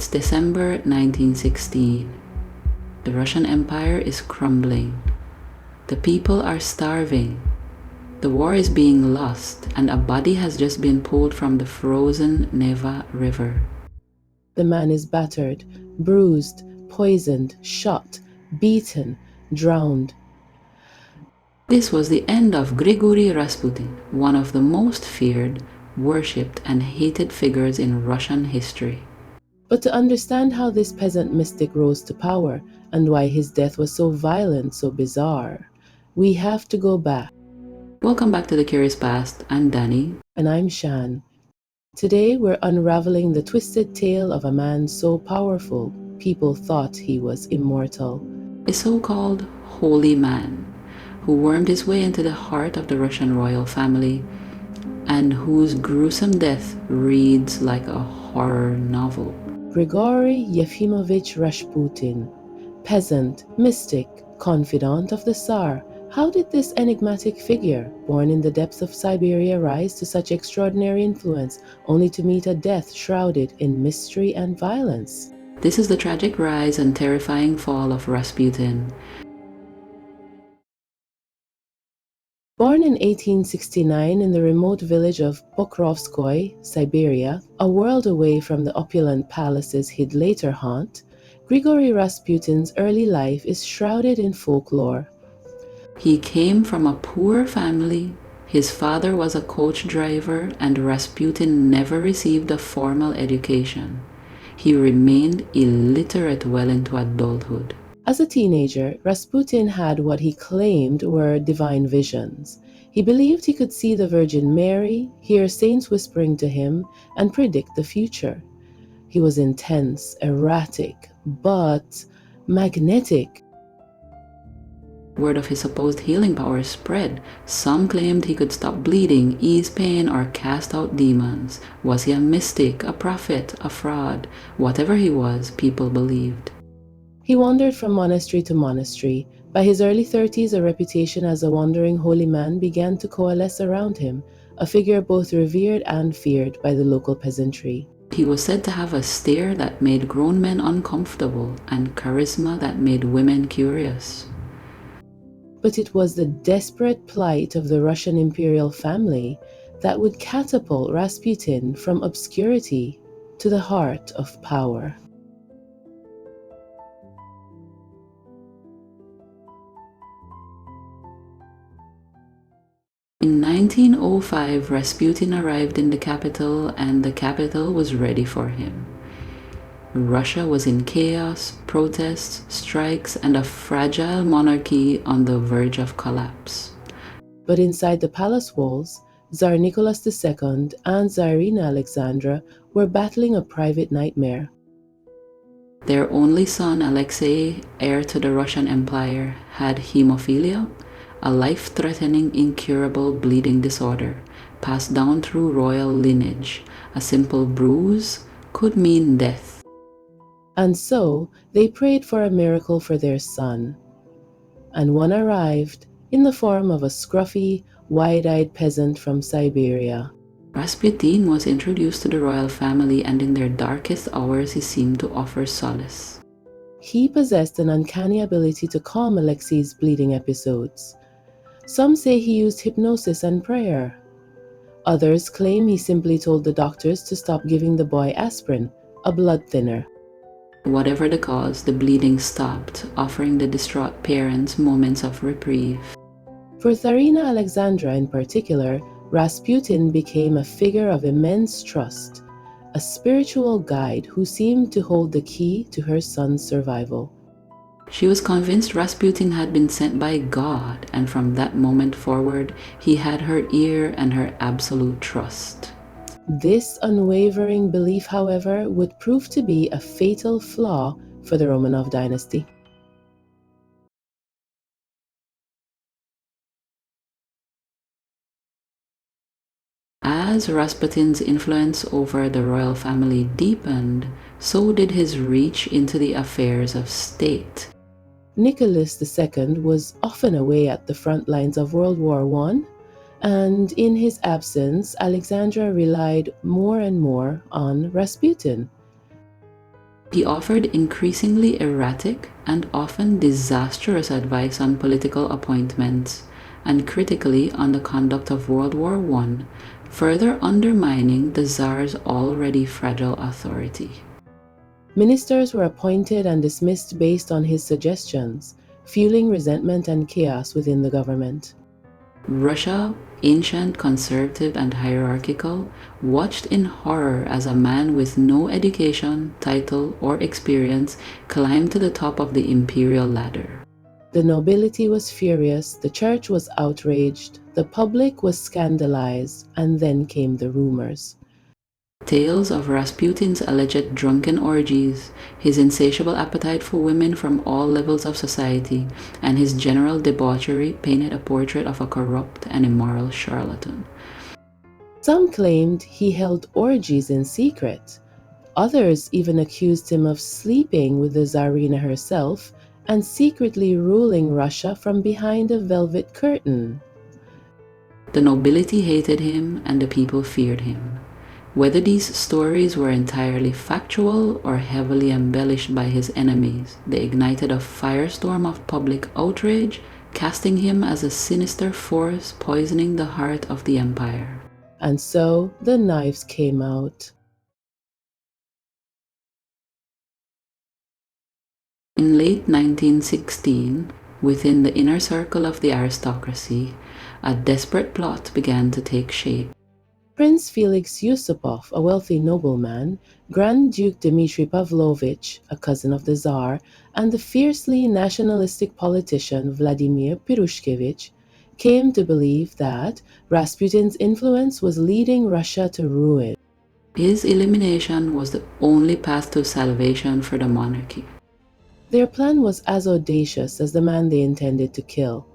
It's December 1916. The Russian Empire is crumbling. The people are starving. The war is being lost, and a body has just been pulled from the frozen Neva River. The man is battered, bruised, poisoned, shot, beaten, drowned. This was the end of Grigory Rasputin, one of the most feared, worshipped, and hated figures in Russian history. But to understand how this peasant mystic rose to power and why his death was so violent, so bizarre, we have to go back. Welcome back to The Curious Past. I'm Danny. And I'm Shan. Today we're unraveling the twisted tale of a man so powerful people thought he was immortal. A so-called holy man who wormed his way into the heart of the Russian royal family and whose gruesome death reads like a horror novel. Grigory Yefimovich Rasputin, peasant, mystic, confidant of the Tsar. How did this enigmatic figure, born in the depths of Siberia, rise to such extraordinary influence, only to meet a death shrouded in mystery and violence? This is the tragic rise and terrifying fall of Rasputin. Born in 1869 in the remote village of Pokrovskoye, Siberia, a world away from the opulent palaces he'd later haunt, Grigory Rasputin's early life is shrouded in folklore. He came from a poor family. His father was a coach driver, and Rasputin never received a formal education. He remained illiterate well into adulthood. As a teenager, Rasputin had what he claimed were divine visions. He believed he could see the Virgin Mary, hear saints whispering to him, and predict the future. He was intense, erratic, but magnetic. Word of his supposed healing powers spread. Some claimed he could stop bleeding, ease pain, or cast out demons. Was he a mystic, a prophet, a fraud? Whatever he was, people believed. He wandered from monastery to monastery. By his early 30s, a reputation as a wandering holy man began to coalesce around him, a figure both revered and feared by the local peasantry. He was said to have a stare that made grown men uncomfortable and charisma that made women curious. But it was the desperate plight of the Russian imperial family that would catapult Rasputin from obscurity to the heart of power. In 1905, Rasputin arrived in the capital, and the capital was ready for him. Russia was in chaos, protests, strikes, and a fragile monarchy on the verge of collapse. But inside the palace walls, Tsar Nicholas II and Tsarina Alexandra were battling a private nightmare. Their only son, Alexei, heir to the Russian Empire, had hemophilia, a life-threatening, incurable bleeding disorder passed down through royal lineage. A simple bruise could mean death. And so they prayed for a miracle for their son. And one arrived in the form of a scruffy, wide-eyed peasant from Siberia. Rasputin was introduced to the royal family, and in their darkest hours he seemed to offer solace. He possessed an uncanny ability to calm Alexei's bleeding episodes. Some say he used hypnosis and prayer. Others claim he simply told the doctors to stop giving the boy aspirin, a blood thinner. Whatever the cause, the bleeding stopped, offering the distraught parents moments of reprieve. For Tsarina Alexandra in particular, Rasputin became a figure of immense trust, a spiritual guide who seemed to hold the key to her son's survival. She was convinced Rasputin had been sent by God, and from that moment forward, he had her ear and her absolute trust. This unwavering belief, however, would prove to be a fatal flaw for the Romanov dynasty. As Rasputin's influence over the royal family deepened, so did his reach into the affairs of state. Nicholas II was often away at the front lines of World War I, and in his absence, Alexandra relied more and more on Rasputin. He offered increasingly erratic and often disastrous advice on political appointments and critically on the conduct of World War I, further undermining the Tsar's already fragile authority. Ministers were appointed and dismissed based on his suggestions, fueling resentment and chaos within the government. Russia, ancient, conservative, and hierarchical, watched in horror as a man with no education, title, or experience climbed to the top of the imperial ladder. The nobility was furious, the church was outraged, the public was scandalized, and then came the rumors. Tales of Rasputin's alleged drunken orgies, his insatiable appetite for women from all levels of society, and his general debauchery painted a portrait of a corrupt and immoral charlatan. Some claimed he held orgies in secret. Others even accused him of sleeping with the Tsarina herself and secretly ruling Russia from behind a velvet curtain. The nobility hated him and the people feared him. Whether these stories were entirely factual or heavily embellished by his enemies, they ignited a firestorm of public outrage, casting him as a sinister force poisoning the heart of the empire. And so the knives came out. In late 1916, within the inner circle of the aristocracy, a desperate plot began to take shape. Prince Felix Yusupov, a wealthy nobleman, Grand Duke Dmitry Pavlovich, a cousin of the Tsar, and the fiercely nationalistic politician Vladimir Pirushkevich came to believe that Rasputin's influence was leading Russia to ruin. His elimination was the only path to salvation for the monarchy. Their plan was as audacious as the man they intended to kill.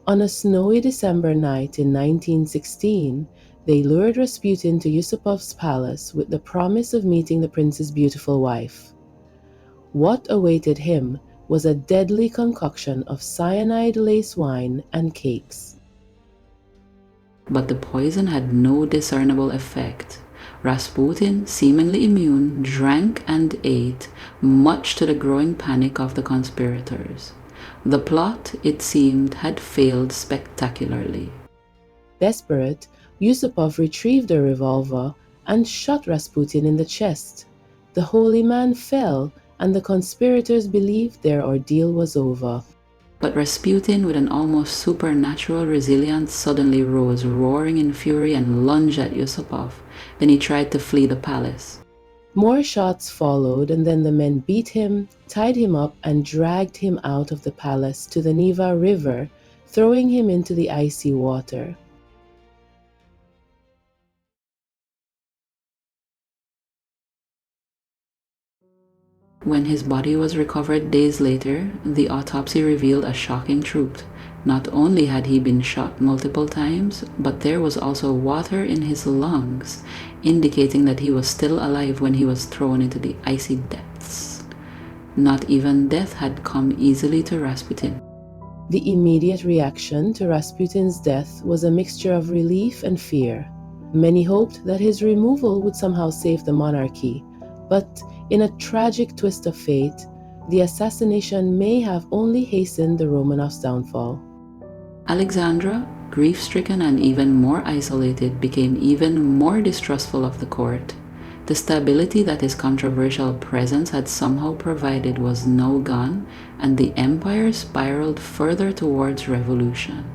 On a snowy December night in 1916, they lured Rasputin to Yusupov's palace with the promise of meeting the prince's beautiful wife. What awaited him was a deadly concoction of cyanide lace wine and cakes. But the poison had no discernible effect. Rasputin, seemingly immune, drank and ate, much to the growing panic of the conspirators. The plot, it seemed, had failed spectacularly. Desperate, Yusupov retrieved a revolver and shot Rasputin in the chest. The holy man fell, and the conspirators believed their ordeal was over. But Rasputin, with an almost supernatural resilience, suddenly rose, roaring in fury, and lunged at Yusupov. Then he tried to flee the palace. More shots followed, and then the men beat him, tied him up, and dragged him out of the palace to the Neva River, throwing him into the icy water. When his body was recovered days later, the autopsy revealed a shocking truth. Not only had he been shot multiple times, but there was also water in his lungs, indicating that he was still alive when he was thrown into the icy depths. Not even death had come easily to Rasputin. The immediate reaction to Rasputin's death was a mixture of relief and fear. Many hoped that his removal would somehow save the monarchy, but in a tragic twist of fate, the assassination may have only hastened the Romanovs' downfall. Alexandra, grief-stricken and even more isolated, became even more distrustful of the court. The stability that his controversial presence had somehow provided was now gone, and the empire spiraled further towards revolution.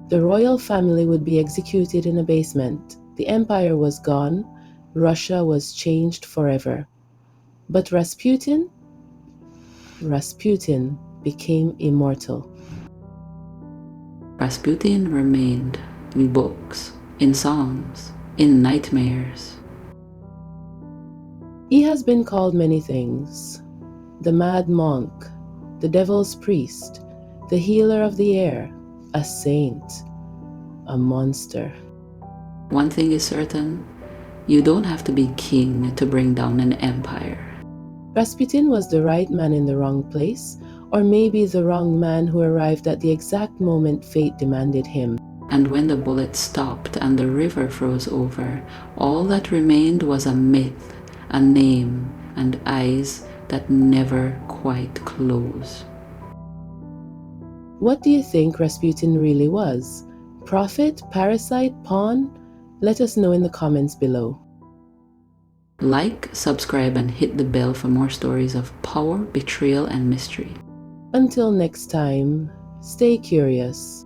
The royal family would be executed in a basement. The empire was gone. Russia was changed forever. But Rasputin became immortal. Rasputin remained in books, in songs, in nightmares. He has been called many things: the mad monk, the devil's priest, the healer of the air, a saint, a monster. One thing is certain, you don't have to be king to bring down an empire. Rasputin was the right man in the wrong place, or maybe the wrong man who arrived at the exact moment fate demanded him. And when the bullet stopped and the river froze over, all that remained was a myth, a name, and eyes that never quite close. What do you think Rasputin really was? Prophet, parasite, pawn? Let us know in the comments below. Like, subscribe, and hit the bell for more stories of power, betrayal, and mystery. Until next time, stay curious.